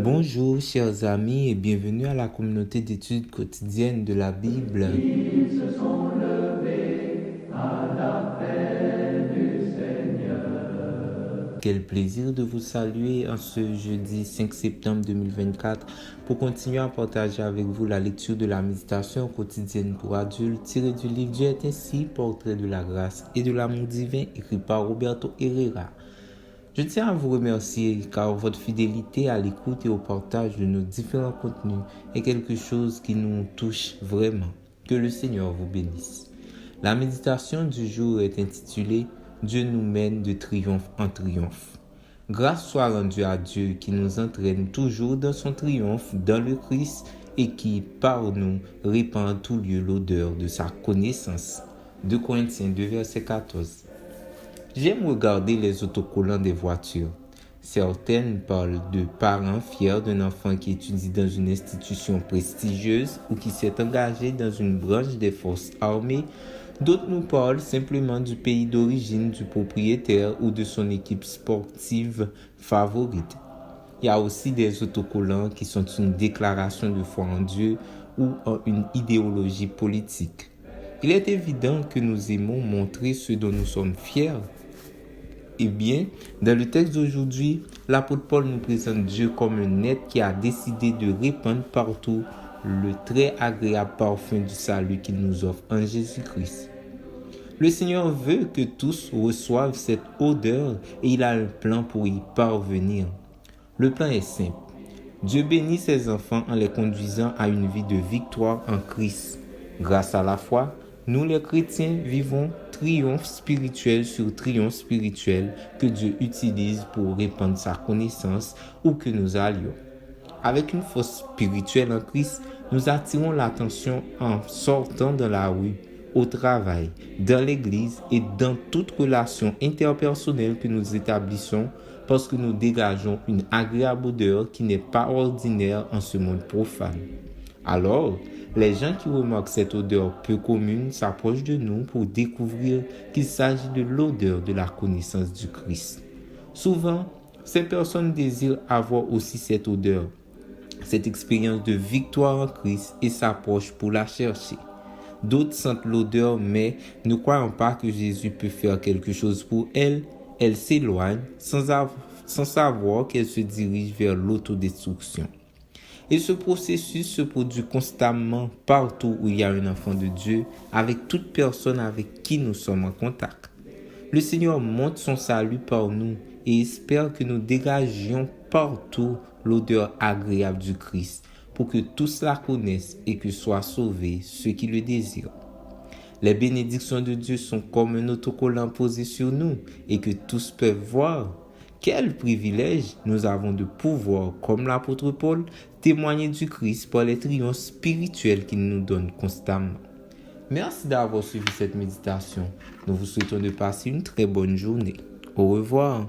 Bonjour chers amis et bienvenue à la communauté d'études quotidiennes de la Bible. Quel plaisir de vous saluer en ce jeudi 5 septembre 2024 pour continuer à partager avec vous la lecture de la méditation quotidienne pour adultes tirée du livre Dieu est ainsi, portrait de la grâce et de l'amour divin écrit par Roberto Herrera. Je tiens à vous remercier car votre fidélité à l'écoute et au partage de nos différents contenus est quelque chose qui nous touche vraiment. Que le Seigneur vous bénisse. La méditation du jour est intitulée « Dieu nous mène de triomphe en triomphe ». Grâce soit rendue à Dieu qui nous entraîne toujours dans son triomphe dans le Christ et qui, par nous, répand en tout lieu l'odeur de sa connaissance. 2 Corinthiens 2, verset 14. J'aime regarder les autocollants des voitures. Certaines parlent de parents fiers d'un enfant qui étudie dans une institution prestigieuse ou qui s'est engagé dans une branche des forces armées. D'autres nous parlent simplement du pays d'origine du propriétaire ou de son équipe sportive favorite. Il y a aussi des autocollants qui sont une déclaration de foi en Dieu ou en une idéologie politique. Il est évident que nous aimons montrer ce dont nous sommes fiers. Eh bien, dans le texte d'aujourd'hui, l'apôtre Paul nous présente Dieu comme un être qui a décidé de répandre partout le très agréable parfum du salut qu'il nous offre en Jésus-Christ. Le Seigneur veut que tous reçoivent cette odeur et il a un plan pour y parvenir. Le plan est simple. Dieu bénit ses enfants en les conduisant à une vie de victoire en Christ. Grâce à la foi, nous les chrétiens vivons triomphe spirituel sur triomphe spirituel que Dieu utilise pour répandre sa connaissance où que nous allions. Avec une force spirituelle en Christ, nous attirons l'attention en sortant dans la rue, au travail, dans l'église et dans toute relation interpersonnelle que nous établissons parce que nous dégageons une agréable odeur qui n'est pas ordinaire en ce monde profane. Alors, les gens qui remarquent cette odeur peu commune s'approchent de nous pour découvrir qu'il s'agit de l'odeur de la connaissance du Christ. Souvent, ces personnes désirent avoir aussi cette odeur, cette expérience de victoire en Christ et s'approchent pour la chercher. D'autres sentent l'odeur mais ne croient pas que Jésus peut faire quelque chose pour elles. Elles s'éloignent sans savoir qu'elles se dirigent vers l'autodestruction. Et ce processus se produit constamment partout où il y a un enfant de Dieu, avec toute personne avec qui nous sommes en contact. Le Seigneur montre son salut par nous et espère que nous dégagions partout l'odeur agréable du Christ pour que tous la connaissent et que soient sauvés ceux qui le désirent. Les bénédictions de Dieu sont comme un autocollant posé sur nous et que tous peuvent voir. Quel privilège nous avons de pouvoir, comme l'apôtre Paul, témoigner du Christ par les triomphes spirituels qu'il nous donne constamment. Merci d'avoir suivi cette méditation. Nous vous souhaitons de passer une très bonne journée. Au revoir.